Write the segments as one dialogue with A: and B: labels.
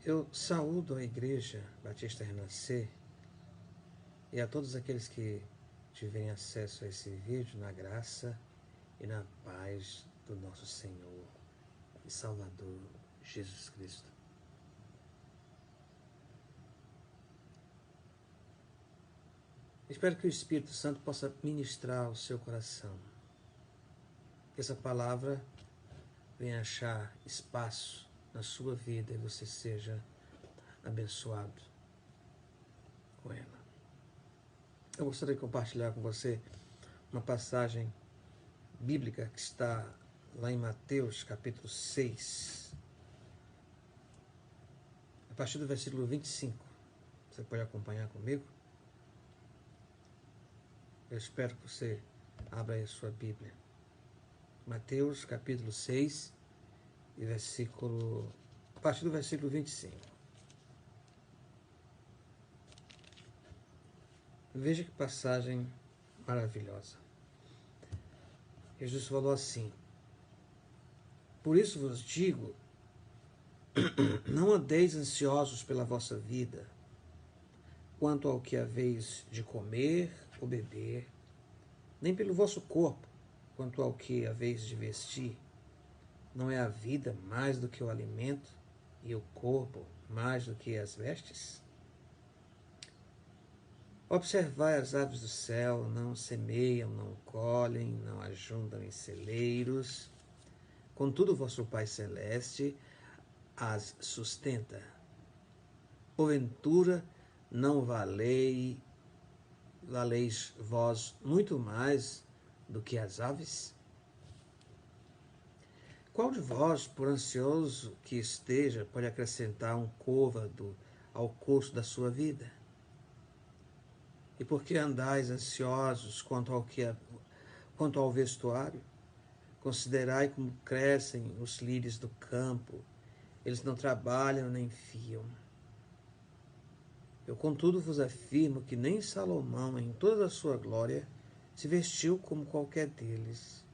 A: Eu saúdo a Igreja Batista Renascer e a todos aqueles que tiverem acesso a esse vídeo na graça e na paz do nosso Senhor e Salvador Jesus Cristo. Espero que o Espírito Santo possa ministrar ao seu coração, que essa palavra venha achar espaço na sua vida e você seja abençoado com ela. Eu gostaria de compartilhar com você uma passagem bíblica que está lá em Mateus, capítulo 6, a partir do versículo 25. Você pode acompanhar comigo? Eu espero que você abra aí a sua Bíblia. Mateus, capítulo 6, e a partir do versículo 25. Veja que passagem maravilhosa. Jesus falou assim: por isso vos digo, não andeis ansiosos pela vossa vida, quanto ao que haveis de comer ou beber, nem pelo vosso corpo, quanto ao que haveis de vestir. Não é a vida mais do que o alimento, e o corpo mais do que as vestes? Observai as aves do céu, não semeiam, não colhem, não ajuntam em celeiros, contudo vosso Pai Celeste as sustenta. Porventura não valeis vós muito mais do que as aves? Qual de vós, por ansioso que esteja, pode acrescentar um côvado ao curso da sua vida? E por que andais ansiosos quanto ao vestuário? Considerai como crescem os lírios do campo, eles não trabalham nem fiam. Eu, contudo, vos afirmo que nem Salomão, em toda a sua glória, se vestiu como qualquer deles.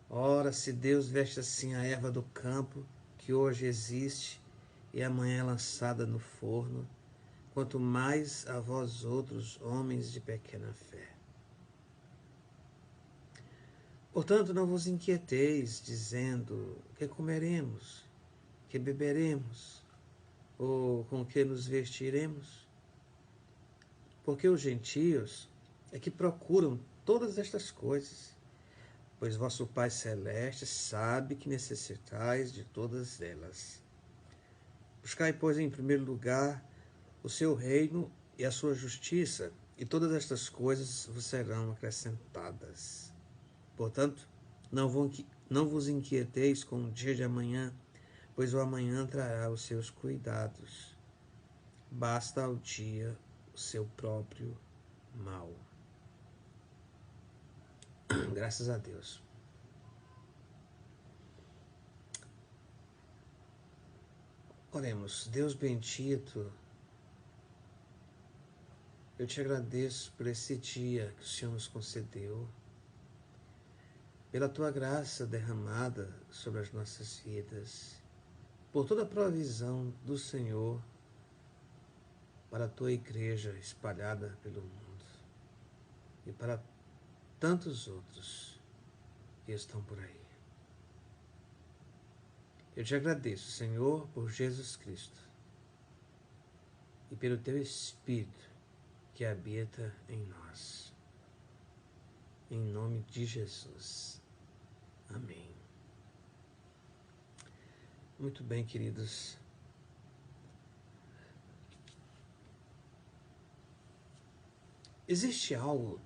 A: Ora, se Deus veste assim a erva do campo, que hoje existe e amanhã é lançada no forno, quanto mais a vós outros, homens de pequena fé. Portanto, não vos inquieteis, dizendo, que comeremos, que beberemos, ou com que nos vestiremos? Porque os gentios é que procuram todas estas coisas, pois vosso Pai Celeste sabe que necessitais de todas elas. Buscai, pois, em primeiro lugar o seu reino e a sua justiça, e todas estas coisas vos serão acrescentadas. Portanto, não vos inquieteis com o dia de amanhã, pois o amanhã trará os seus cuidados. Basta ao dia o seu próprio mal. Graças a Deus. Oremos. Deus bendito, eu te agradeço por esse dia que o Senhor nos concedeu, pela tua graça derramada sobre as nossas vidas, por toda a provisão do Senhor para a tua igreja espalhada pelo mundo e para tantos outros que estão por aí. Eu te agradeço, Senhor, por Jesus Cristo e pelo teu Espírito que habita em nós. Em nome de Jesus. Amém. Muito bem, queridos. Existe algo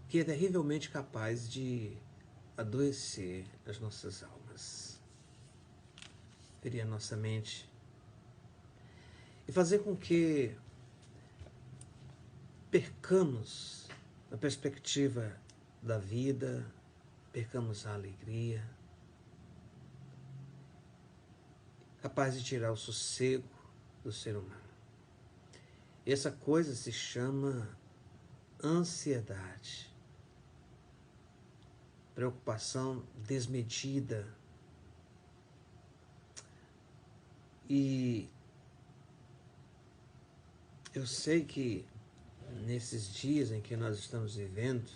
A: que é terrivelmente capaz de adoecer as nossas almas, ferir a nossa mente e fazer com que percamos a perspectiva da vida, percamos a alegria, capaz de tirar o sossego do ser humano. Essa coisa se chama ansiedade, preocupação desmedida, E eu sei que nesses dias em que nós estamos vivendo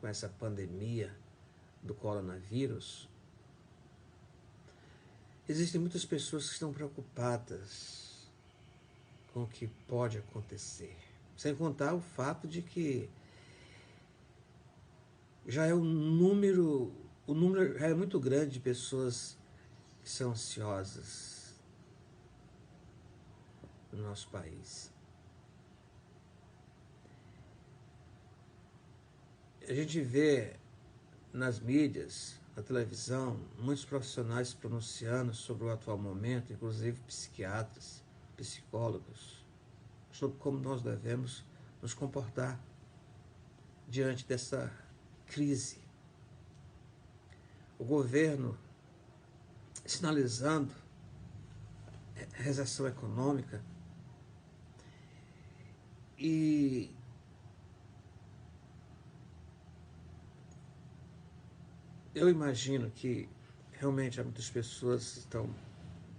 A: com essa pandemia do coronavírus, existem muitas pessoas que estão preocupadas com o que pode acontecer. Sem contar o fato de que já é o número já é muito grande de pessoas que são ansiosas no nosso país. A gente vê nas mídias, na televisão, muitos profissionais se pronunciando sobre o atual momento, inclusive psiquiatras, psicólogos, sobre como nós devemos nos comportar diante dessa crise. O governo sinalizando recessão econômica e eu imagino que realmente há muitas pessoas que estão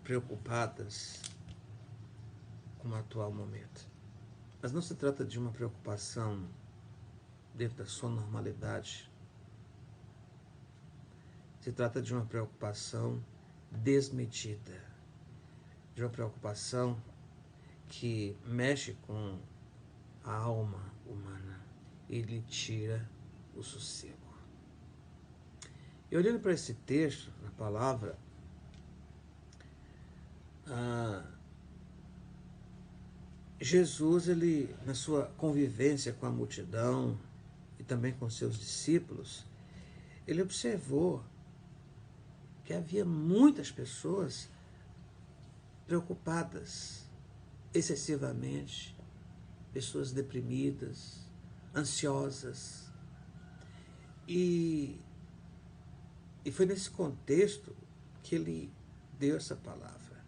A: preocupadas com o atual momento. Mas não se trata de uma preocupação dentro da sua normalidade. Se trata de uma preocupação desmedida, de uma preocupação que mexe com a alma humana e lhe tira o sossego. E olhando para esse texto, na palavra, Jesus, ele, na sua convivência com a multidão e também com seus discípulos, ele observou que havia muitas pessoas preocupadas excessivamente, pessoas deprimidas, ansiosas. E foi nesse contexto que ele deu essa palavra.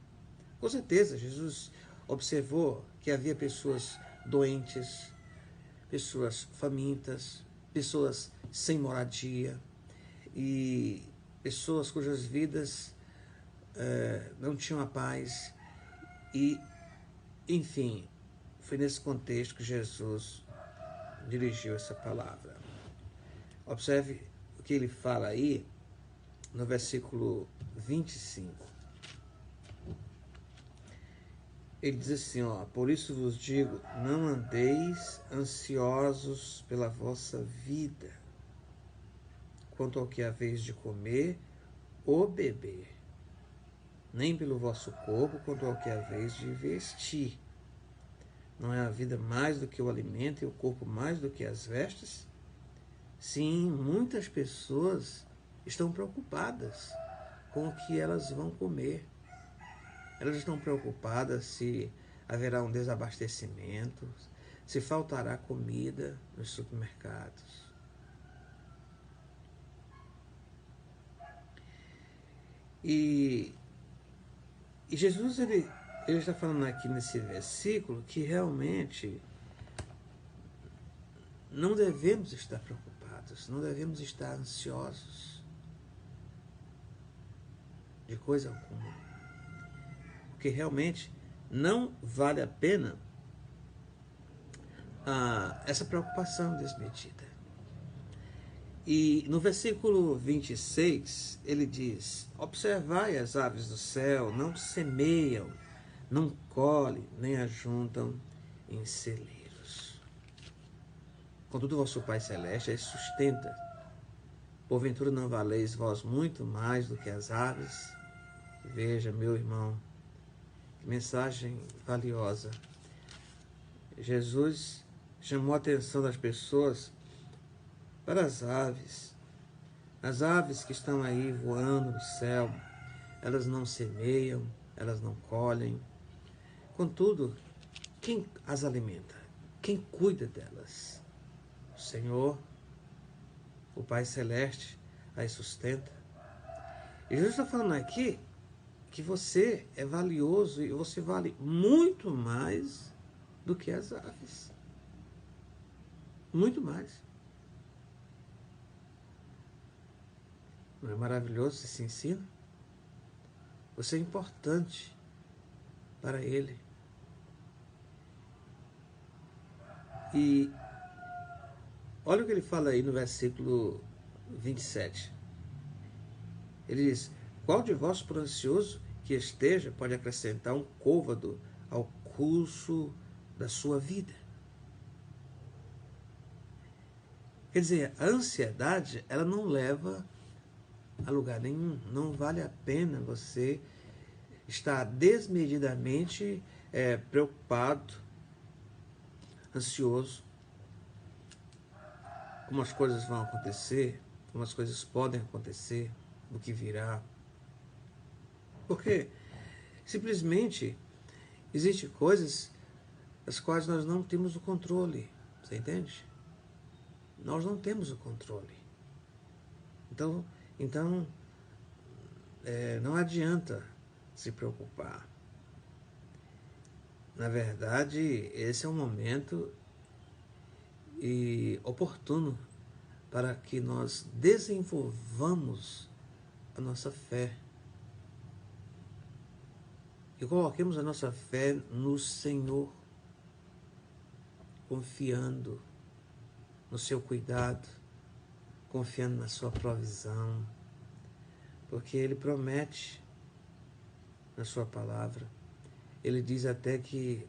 A: Com certeza, Jesus observou que havia pessoas doentes, pessoas famintas, pessoas sem moradia e pessoas cujas vidas não tinham a paz. E, enfim, foi nesse contexto que Jesus dirigiu essa palavra. Observe o que ele fala aí no versículo 25. Ele diz assim, por isso vos digo, não andeis ansiosos pela vossa vida, quanto ao que haveis de comer ou beber, nem pelo vosso corpo, quanto ao que haveis de vestir. Não é a vida mais do que o alimento e o corpo mais do que as vestes? Sim, muitas pessoas estão preocupadas com o que elas vão comer. Elas estão preocupadas se haverá um desabastecimento, se faltará comida nos supermercados. E Jesus ele está falando aqui nesse versículo que realmente não devemos estar preocupados, não devemos estar ansiosos de coisa alguma. Porque realmente não vale a pena essa preocupação desmedida. E no versículo 26, ele diz, observai as aves do céu, não semeiam, não colhem, nem ajuntam em celeiros. Contudo, vosso Pai Celeste as sustenta. Porventura não valeis vós muito mais do que as aves? Veja, meu irmão, que mensagem valiosa. Jesus chamou a atenção das pessoas para as aves que estão aí voando no céu. Elas não semeiam, elas não colhem. Contudo, quem as alimenta? Quem cuida delas? O Senhor, o Pai Celeste, as sustenta. E Jesus está falando aqui que você é valioso e você vale muito mais do que as aves. Muito mais. Não é maravilhoso esse ensino? Você é importante para Ele. E olha o que ele fala aí no versículo 27. Ele diz: qual de vós, por ansioso que esteja, pode acrescentar um côvado ao curso da sua vida? Quer dizer, a ansiedade, ela não leva a lugar nenhum. Não vale a pena você estar desmedidamente preocupado, ansioso, como as coisas vão acontecer, como as coisas podem acontecer, o que virá. Porque simplesmente existem coisas das quais nós não temos o controle. Você entende? Nós não temos o controle. Então não adianta se preocupar. Na verdade, esse é um momento oportuno para que nós desenvolvamos a nossa fé e coloquemos a nossa fé no Senhor, confiando no seu cuidado, confiando na sua provisão, porque Ele promete na sua palavra. Ele diz até que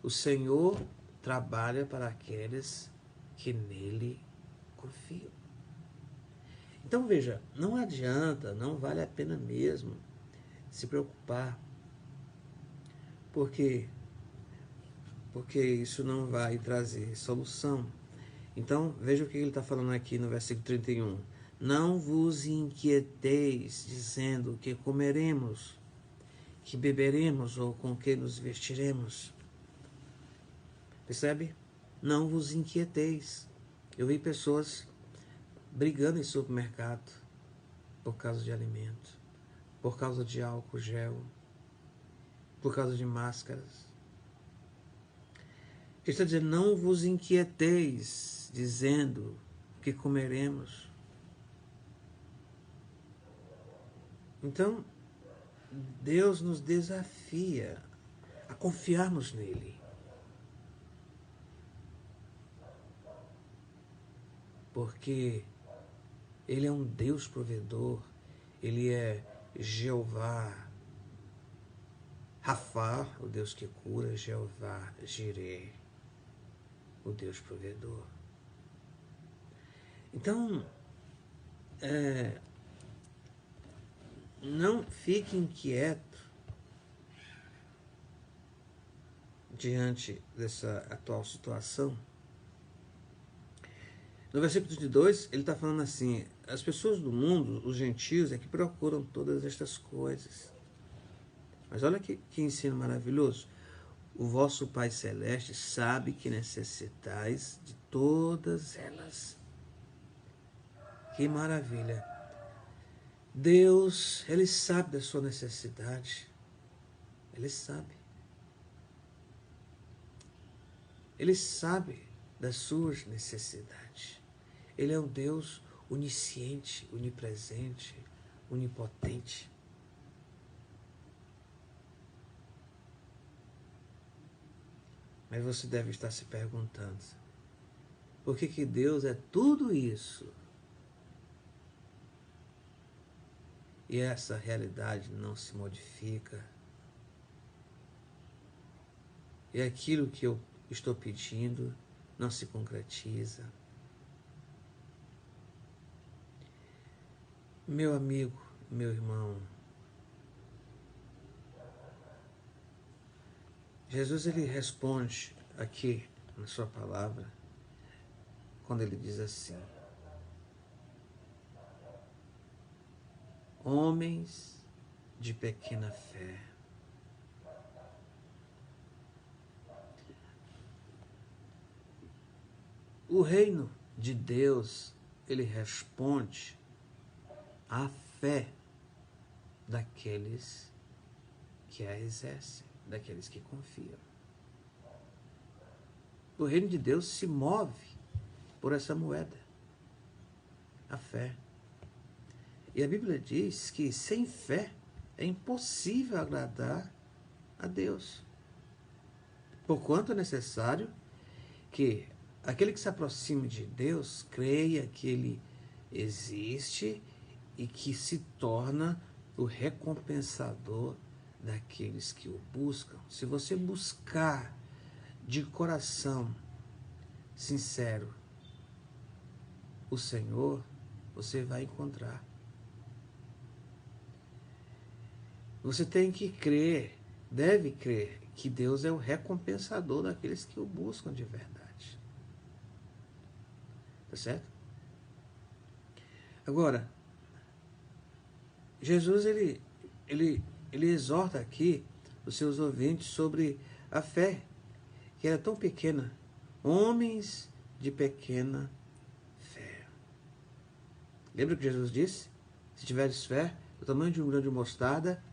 A: o Senhor trabalha para aqueles que nele confiam. Então veja, não adianta, não vale a pena mesmo se preocupar, porque isso não vai trazer solução. Então veja o que ele está falando aqui no versículo 31. Não vos inquieteis, dizendo o que comeremos, que beberemos ou com que nos vestiremos. Percebe? Não vos inquieteis. Eu vi pessoas brigando em supermercado por causa de alimento, por causa de álcool gel, por causa de máscaras. Ele está dizendo: não vos inquieteis, dizendo o que comeremos. Então, Deus nos desafia a confiarmos nele. Porque Ele é um Deus provedor, Ele é Jeová Rafa, o Deus que cura, Jeová Jireh, o Deus provedor. Então, não fique inquieto diante dessa atual situação. No versículo 32, ele está falando assim: as pessoas do mundo, os gentios, é que procuram todas estas coisas. Mas olha que ensino maravilhoso. O vosso Pai Celeste sabe que necessitais de todas elas. Que maravilha! Deus, Ele sabe da sua necessidade. Ele sabe. Ele sabe das suas necessidades. Ele é um Deus onisciente, onipresente, onipotente. Mas você deve estar se perguntando: por que Deus é tudo isso? E essa realidade não se modifica? E aquilo que eu estou pedindo não se concretiza? Meu amigo, meu irmão, Jesus, ele responde aqui na sua palavra, quando ele diz assim: homens de pequena fé. O reino de Deus, ele responde à fé daqueles que a exercem, daqueles que confiam. O reino de Deus se move por essa moeda, a fé. E a Bíblia diz que sem fé é impossível agradar a Deus. Porquanto é necessário que aquele que se aproxime de Deus creia que Ele existe e que se torna o recompensador daqueles que o buscam. Se você buscar de coração sincero o Senhor, você vai encontrar. Você tem que crer, deve crer, que Deus é o recompensador daqueles que o buscam de verdade. Tá certo? Agora, Jesus, ele exorta aqui os seus ouvintes sobre a fé, que era tão pequena. Homens de pequena fé. Lembra que Jesus disse? Se tiveres fé, do tamanho de um grão de mostarda,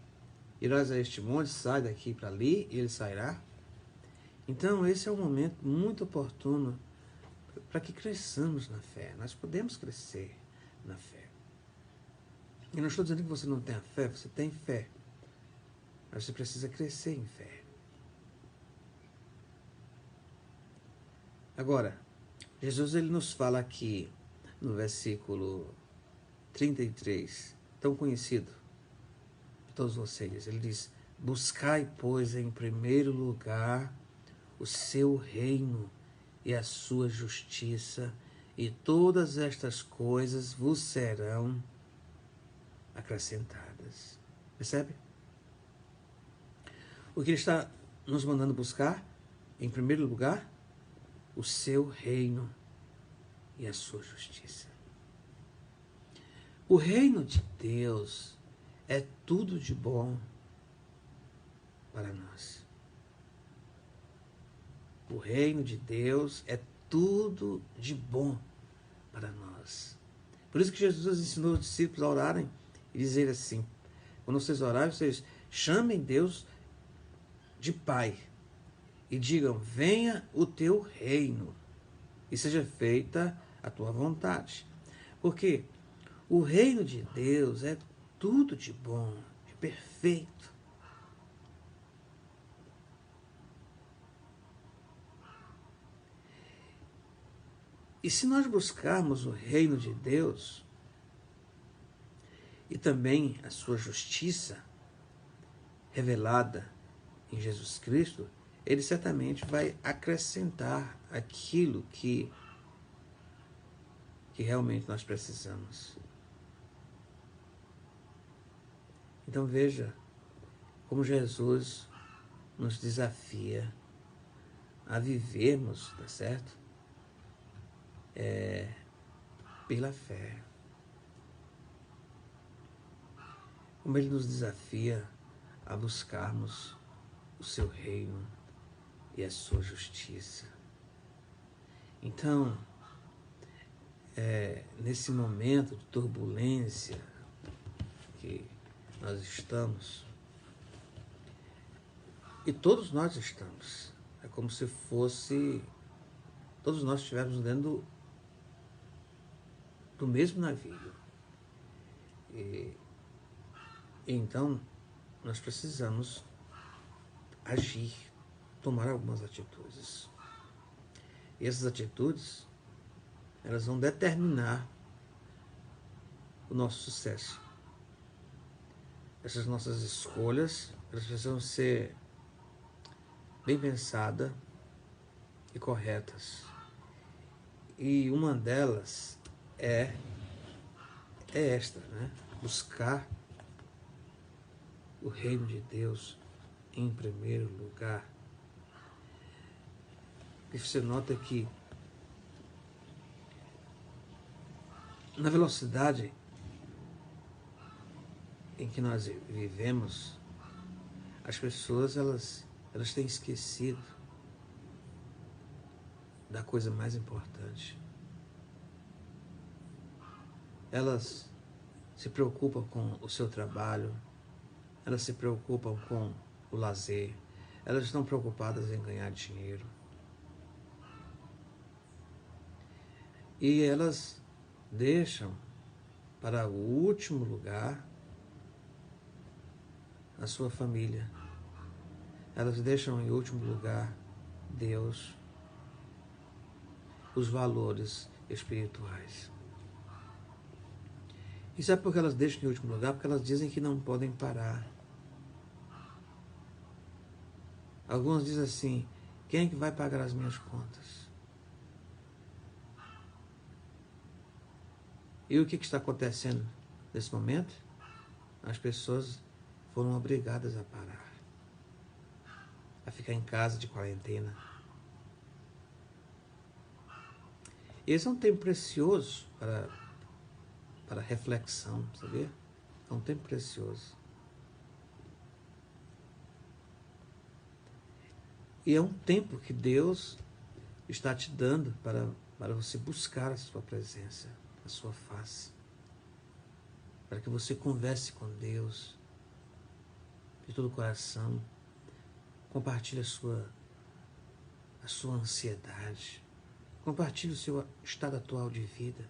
A: irás a este monte, sai daqui para ali, e ele sairá. Então, esse é um momento muito oportuno para que cresçamos na fé. Nós podemos crescer na fé. Eu não estou dizendo que você não tenha fé, você tem fé. Mas você precisa crescer em fé. Agora, Jesus ele nos fala aqui, no versículo 33, tão conhecido de todos vocês. Ele diz, buscai, pois, em primeiro lugar o seu reino e a sua justiça, e todas estas coisas vos serão acrescentadas. Percebe? O que ele está nos mandando buscar, em primeiro lugar, o seu reino e a sua justiça. O reino de Deus é tudo de bom para nós. O reino de Deus é tudo de bom para nós. Por isso que Jesus ensinou os discípulos a orarem e dizer assim, quando vocês orarem, vocês chamem Deus de Pai e digam, venha o teu reino e seja feita a tua vontade. Porque o reino de Deus é tudo de bom, de perfeito. E se nós buscarmos o reino de Deus e também a sua justiça revelada em Jesus Cristo, ele certamente vai acrescentar aquilo que realmente nós precisamos. Então veja como Jesus nos desafia a vivermos, tá certo? Pela fé. Como ele nos desafia a buscarmos o seu reino e a sua justiça. Então, nesse momento de turbulência que nós estamos, e todos nós estamos, é como se fosse, todos nós estivéssemos dentro do mesmo navio. E então, nós precisamos agir, tomar algumas atitudes. E essas atitudes, elas vão determinar o nosso sucesso. Essas nossas escolhas, elas precisam ser bem pensadas e corretas. E uma delas é esta, né? Buscar o reino de Deus em primeiro lugar. E você nota que na velocidade em que nós vivemos, as pessoas elas têm esquecido da coisa mais importante. Elas se preocupam com o seu trabalho, elas se preocupam com o lazer, elas estão preocupadas em ganhar dinheiro. E elas deixam para o último lugar a sua família. Elas deixam em último lugar Deus, os valores espirituais. E sabe por que elas deixam em último lugar? Porque elas dizem que não podem parar. Alguns dizem assim: quem é que vai pagar as minhas contas? E o que está acontecendo nesse momento? As pessoas foram obrigadas a parar, a ficar em casa de quarentena. Esse é um tempo precioso para reflexão, sabia? É um tempo precioso. E é um tempo que Deus está te dando para você buscar a sua presença, a sua face. Para que você converse com Deus de todo o coração. Compartilhe a sua ansiedade. Compartilhe o seu estado atual de vida.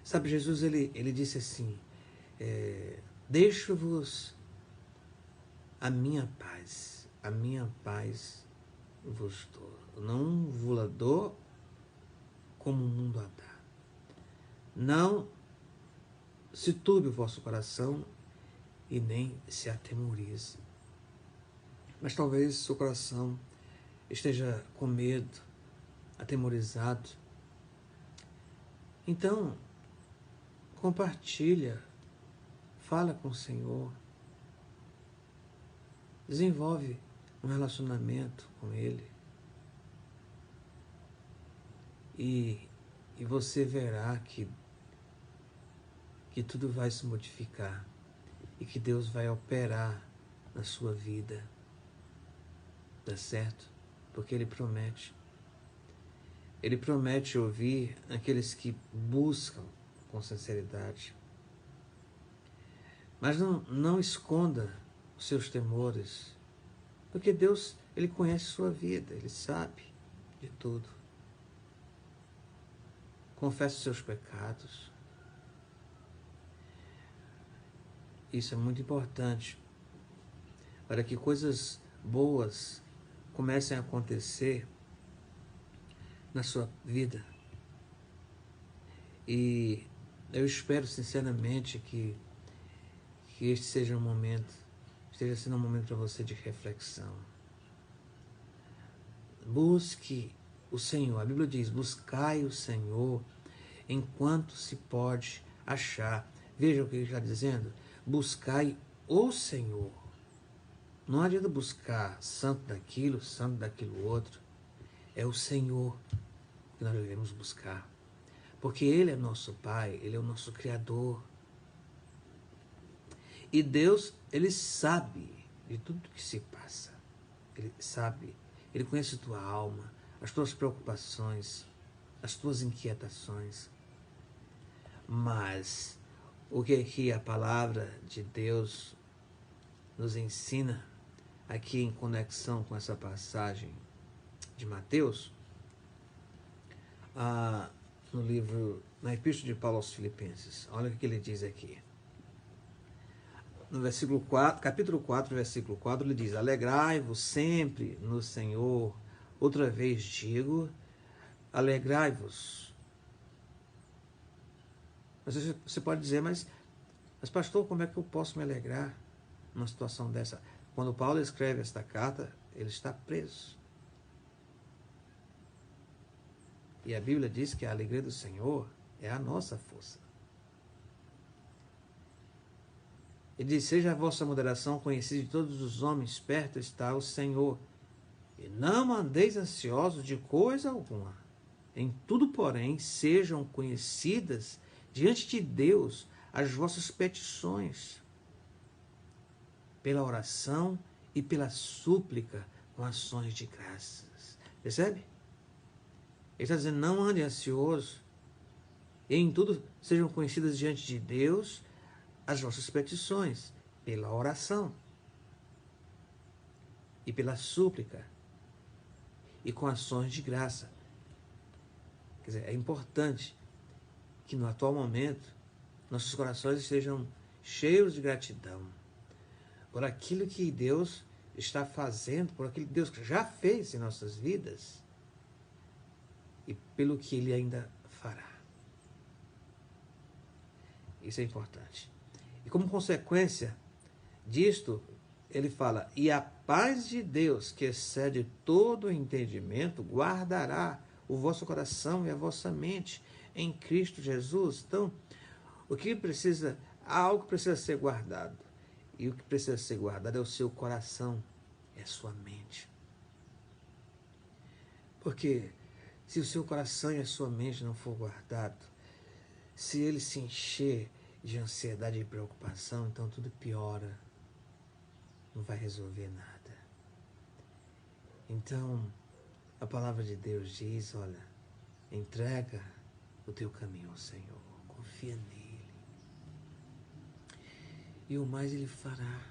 A: Sabe, Jesus, ele disse assim: deixo-vos a minha paz vos dou. Não vos dou como o mundo a dá. Não se turbe o vosso coração e nem se atemorize. Mas talvez seu coração esteja com medo, atemorizado. Então, compartilha, fala com o Senhor, desenvolve um relacionamento com Ele e você verá que tudo vai se modificar e que Deus vai operar na sua vida. Tá certo? Porque Ele promete. Ele promete ouvir aqueles que buscam com sinceridade. Mas não esconda os seus temores, porque Deus, Ele conhece sua vida, Ele sabe de tudo. Confesse os seus pecados. Isso é muito importante para que coisas boas comecem a acontecer na sua vida. E eu espero sinceramente que este seja esteja sendo um momento para você de reflexão. Busque o Senhor. A Bíblia diz: buscai o Senhor enquanto se pode achar. Veja o que ele está dizendo: buscai o Senhor. Não adianta buscar santo daquilo outro. É o Senhor que nós devemos buscar. Porque Ele é nosso Pai, Ele é o nosso Criador. E Deus, Ele sabe de tudo que se passa. Ele sabe, Ele conhece a tua alma, as tuas preocupações, as tuas inquietações. Mas o que aqui a palavra de Deus nos ensina, aqui em conexão com essa passagem de Mateus, no livro, na Epístola de Paulo aos Filipenses. Olha o que ele diz aqui. No versículo 4, capítulo 4, versículo 4, ele diz: alegrai-vos sempre no Senhor. Outra vez digo, alegrai-vos. Você pode dizer, mas pastor, como é que eu posso me alegrar numa situação dessa? Quando Paulo escreve esta carta, ele está preso. E a Bíblia diz que a alegria do Senhor é a nossa força. Ele diz: seja a vossa moderação conhecida de todos os homens, perto está o Senhor. E não andeis ansiosos de coisa alguma. Em tudo, porém, sejam conhecidas diante de Deus as vossas petições, pela oração e pela súplica com ações de graças. Percebe? Ele está dizendo: não ande ansioso. E em tudo sejam conhecidas diante de Deus as vossas petições, pela oração e pela súplica e com ações de graça. Quer dizer, é importante que no atual momento nossos corações estejam cheios de gratidão, por aquilo que Deus está fazendo, por aquilo que Deus já fez em nossas vidas e pelo que Ele ainda fará. Isso é importante. E como consequência disto, ele fala: e a paz de Deus, que excede todo o entendimento, guardará o vosso coração e a vossa mente em Cristo Jesus. Então, o que precisa, algo precisa ser guardado. E o que precisa ser guardado é o seu coração, é a sua mente. Porque se o seu coração e a sua mente não for guardado, se ele se encher de ansiedade e preocupação, então tudo piora. Não vai resolver nada. Então, a palavra de Deus diz, olha, entrega o teu caminho ao Senhor, confia nele. E o mais ele fará.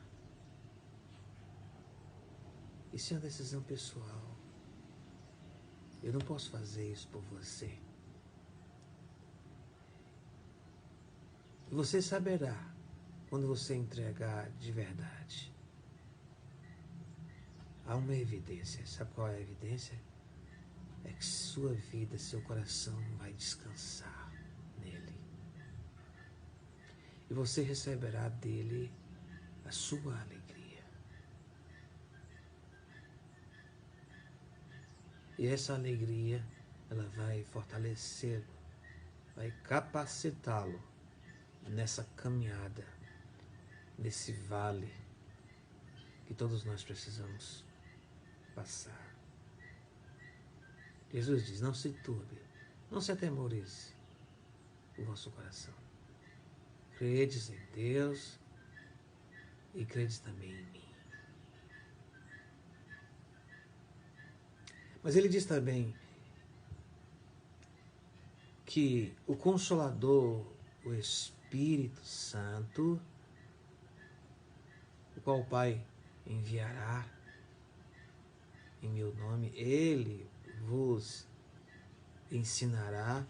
A: Isso é uma decisão pessoal. Eu não posso fazer isso por você. E você saberá quando você entregar de verdade. Há uma evidência. Sabe qual é a evidência? É que sua vida, seu coração vai descansar nele. E você receberá dele a sua alegria. E essa alegria, ela vai fortalecê-lo, vai capacitá-lo nessa caminhada, nesse vale que todos nós precisamos passar. Jesus diz: não se turbe, não se atemorize o vosso coração. Credes em Deus e credes também em mim. Mas ele diz também que o Consolador, o Espírito Santo, o qual o Pai enviará em meu nome, ele vos ensinará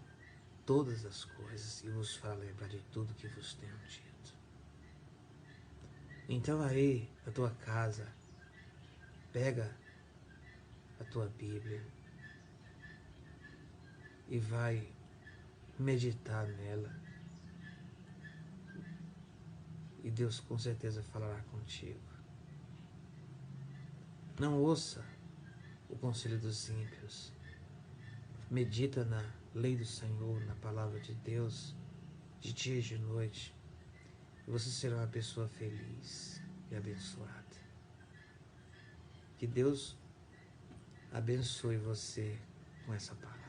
A: todas as coisas e vos fará lembrar de tudo que vos tenho dito. Então aí, na tua casa, pega a tua Bíblia e vai meditar nela. E Deus com certeza falará contigo. Não ouça o conselho dos ímpios. Medita na lei do Senhor, na palavra de Deus, de dia e de noite. E você será uma pessoa feliz e abençoada. Que Deus abençoe você com essa palavra.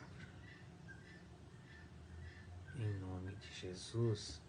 A: Em nome de Jesus.